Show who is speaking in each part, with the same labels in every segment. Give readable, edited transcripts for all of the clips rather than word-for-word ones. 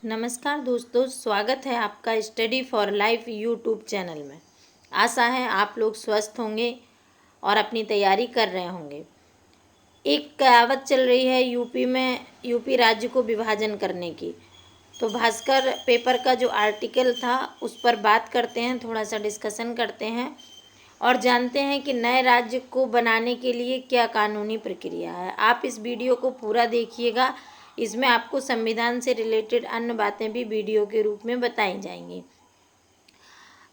Speaker 1: नमस्कार दोस्तों, स्वागत है आपका study for life YouTube channel में। आशा है आप लोग स्वस्थ होंगे और अपनी तैयारी कर रहे होंगे। एक कहावत चल रही है यूपी में, यूपी राज्य को विभाजन करने की। तो भास्कर पेपर का जो आर्टिकल था उस पर बात करते हैं, थोड़ा सा डिस्कशन करते हैं और जानते हैं कि नए राज्य को बनाने के लिए क्या कानूनी प्रक्रिया है। आप इस वीडियो को पूरा देखिएगा, इसमें आपको संविधान से रिलेटेड अन्य बातें भी वीडियो के रूप में बताई जाएंगी।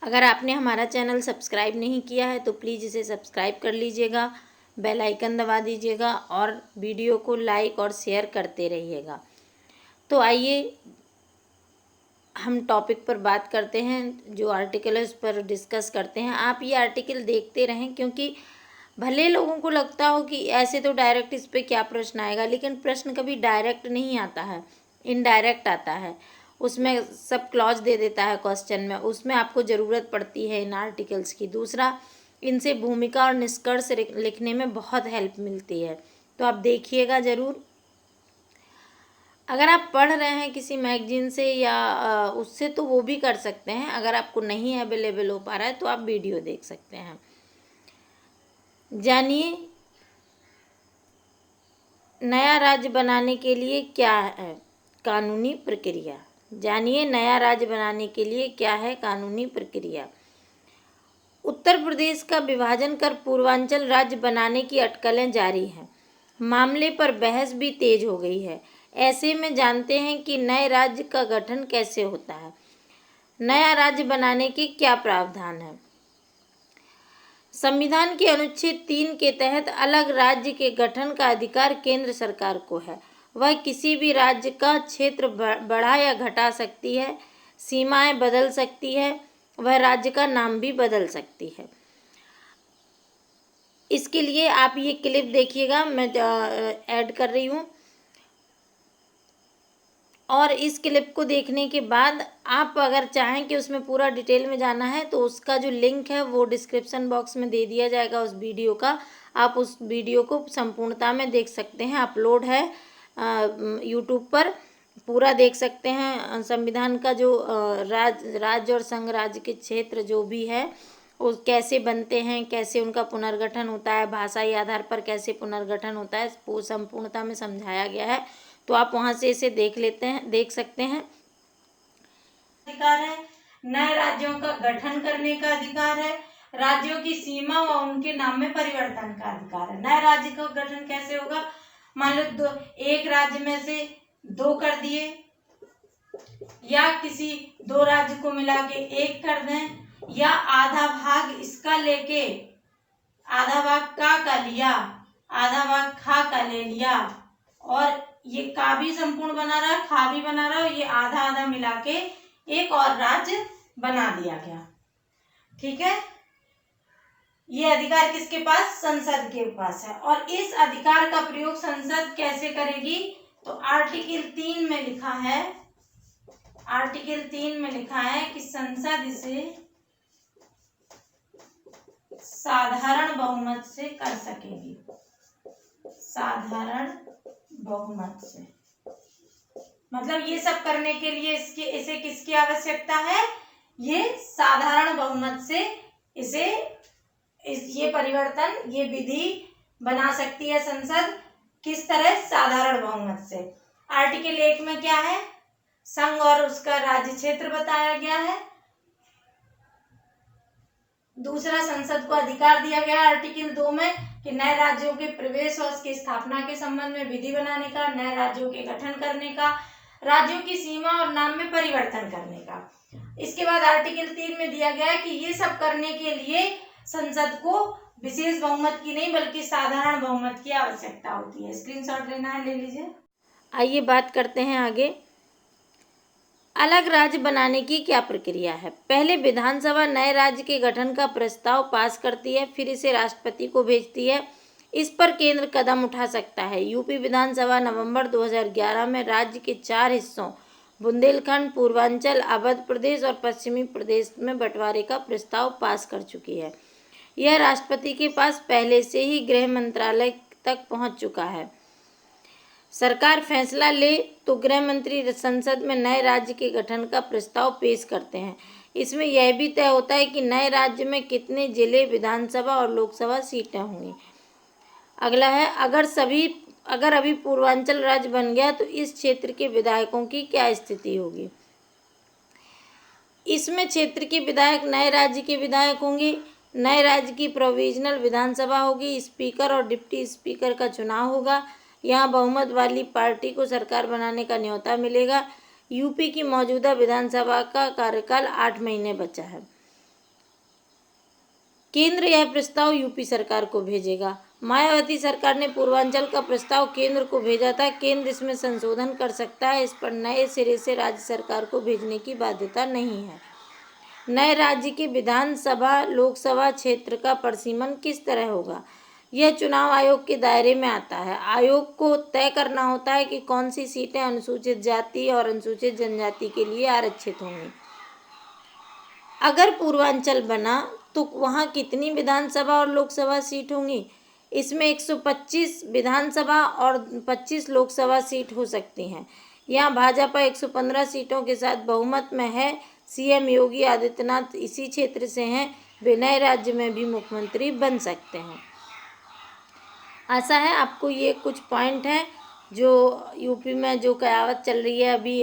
Speaker 1: अगर आपने हमारा चैनल सब्सक्राइब नहीं किया है तो प्लीज़ इसे सब्सक्राइब कर लीजिएगा, बेल आइकन दबा दीजिएगा और वीडियो को लाइक और शेयर करते रहिएगा। तो आइए हम टॉपिक पर बात करते हैं, जो आर्टिकल है उस पर डिस्कस करते हैं। आप ये आर्टिकल देखते रहें, क्योंकि भले लोगों को लगता हो कि ऐसे तो डायरेक्ट इस पे क्या प्रश्न आएगा, लेकिन प्रश्न कभी डायरेक्ट नहीं आता है, इनडायरेक्ट आता है। उसमें सब क्लॉज दे देता है क्वेश्चन में, उसमें आपको ज़रूरत पड़ती है इन आर्टिकल्स की। दूसरा, इनसे भूमिका और निष्कर्ष लिखने में बहुत हेल्प मिलती है, तो आप देखिएगा ज़रूर। अगर आप पढ़ रहे हैं किसी मैगजीन से या उससे तो वो भी कर सकते हैं। अगर आपको नहीं अवेलेबल हो पा रहा है तो आप वीडियो देख सकते हैं। जानिए नया राज्य बनाने के लिए क्या है कानूनी प्रक्रिया। जानिए नया राज्य बनाने के लिए क्या है कानूनी प्रक्रिया। उत्तर प्रदेश का विभाजन कर पूर्वांचल राज्य बनाने की अटकलें जारी हैं। मामले पर बहस भी तेज हो गई है। ऐसे में जानते हैं कि नए राज्य का गठन कैसे होता है। नया राज्य बनाने के क्या प्रावधान है। संविधान के अनुच्छेद 3 के तहत अलग राज्य के गठन का अधिकार केंद्र सरकार को है। वह किसी भी राज्य का क्षेत्र बढ़ा या घटा सकती है, सीमाएं बदल सकती है, वह राज्य का नाम भी बदल सकती है। इसके लिए आप ये क्लिप देखिएगा, मैं ऐड कर रही हूँ। और इस क्लिप को देखने के बाद आप अगर चाहें कि उसमें पूरा डिटेल में जाना है तो उसका जो लिंक है वो डिस्क्रिप्शन बॉक्स में दे दिया जाएगा उस वीडियो का। आप उस वीडियो को संपूर्णता में देख सकते हैं, अपलोड है यूट्यूब पर, पूरा देख सकते हैं। संविधान का जो राज्य और संघ राज्य के क्षेत्र जो भी है वो कैसे बनते हैं, कैसे उनका पुनर्गठन होता है, भाषाई आधार पर कैसे पुनर्गठन होता है, वो संपूर्णता में समझाया गया है। तो आप वहां से इसे देख सकते हैं। अधिकार है, नए राज्यों का गठन करने का अधिकार है, राज्यों की सीमा व उनके नाम में परिवर्तन का अधिकार है। नए राज्य का गठन कैसे होगा, मान लो एक राज्य में से 2 कर दिए या किसी 2 राज्य को मिला के 1 कर दें, या आधा भाग इसका लेके आधा भाग का लिया, आधा भाग खा का ले लिया, और ये का भी संपूर्ण बना रहा, खा भी बना रहा, ये आधा आधा मिला के एक और राज्य बना दिया गया। ठीक है, ये अधिकार किसके पास, संसद के पास है। और इस अधिकार का प्रयोग संसद कैसे करेगी, तो आर्टिकल 3 में लिखा है, आर्टिकल 3 में लिखा है कि संसद इसे साधारण बहुमत से कर सकेगी, साधारण बहुमत से। मतलब ये सब करने के लिए इसे किसकी आवश्यकता है, ये साधारण बहुमत से ये परिवर्तन, ये विधि बना सकती है संसद। किस तरह, साधारण बहुमत से। आर्टिकल 1 में क्या है, संघ और उसका राज्य क्षेत्र बताया गया है। दूसरा, संसद को अधिकार दिया गया आर्टिकल 2 में कि नए राज्यों के प्रवेश और उसकी स्थापना के संबंध में विधि बनाने का, नए राज्यों के गठन करने का, राज्यों की सीमा और नाम में परिवर्तन करने का। इसके बाद आर्टिकल 3 में दिया गया है कि ये सब करने के लिए संसद को विशेष बहुमत की नहीं बल्कि साधारण बहुमत की आवश्यकता होती है। स्क्रीनशॉट लेना है, ले लीजिए। आइए बात करते हैं आगे। अलग राज्य बनाने की क्या प्रक्रिया है। पहले विधानसभा नए राज्य के गठन का प्रस्ताव पास करती है, फिर इसे राष्ट्रपति को भेजती है। इस पर केंद्र कदम उठा सकता है। यूपी विधानसभा नवंबर 2011 में राज्य के 4 हिस्सों बुंदेलखंड, पूर्वांचल, अवध प्रदेश और पश्चिमी प्रदेश में बंटवारे का प्रस्ताव पास कर चुकी है। यह राष्ट्रपति के पास पहले से ही गृह मंत्रालय तक पहुंच चुका है। सरकार फैसला ले तो गृह मंत्री संसद में नए राज्य के गठन का प्रस्ताव पेश करते हैं। इसमें यह भी तय होता है कि नए राज्य में कितने जिले, विधानसभा और लोकसभा सीटें होंगी। अगला है, अगर अभी पूर्वांचल राज्य बन गया तो इस क्षेत्र के विधायकों की क्या स्थिति होगी। इसमें क्षेत्र के विधायक नए राज्य के विधायक होंगे। नए राज्य की प्रोविजनल विधानसभा होगी। स्पीकर और डिप्टी स्पीकर का चुनाव होगा। यहाँ बहुमत वाली पार्टी को सरकार बनाने का न्योता मिलेगा। यूपी की मौजूदा विधानसभा का कार्यकाल 8 महीने बचा है। केंद्र यह प्रस्ताव यूपी सरकार को भेजेगा। मायावती सरकार ने पूर्वांचल का प्रस्ताव केंद्र को भेजा था। केंद्र इसमें संशोधन कर सकता है। इस पर नए सिरे से राज्य सरकार को भेजने की बाध्यता नहीं है। नए राज्य के विधानसभा लोकसभा क्षेत्र का परिसीमन किस तरह होगा। यह चुनाव आयोग के दायरे में आता है। आयोग को तय करना होता है कि कौन सी सीटें अनुसूचित जाति और अनुसूचित जनजाति के लिए आरक्षित होंगी। अगर पूर्वांचल बना तो वहाँ कितनी विधानसभा और लोकसभा सीट होंगी। इसमें 125 विधानसभा और 25 लोकसभा सीट हो सकती हैं। यहाँ भाजपा 115 सीटों के साथ बहुमत में है। सीएम योगी आदित्यनाथ इसी क्षेत्र से हैं। वे नए राज्य में भी मुख्यमंत्री बन सकते हैं। आशा है आपको ये कुछ पॉइंट हैं जो यूपी में जो कयावत चल रही है अभी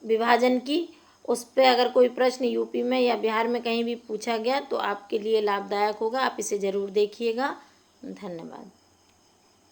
Speaker 1: विभाजन की, उस पर अगर कोई प्रश्न यूपी में या बिहार में कहीं भी पूछा गया तो आपके लिए लाभदायक होगा। आप इसे ज़रूर देखिएगा। धन्यवाद।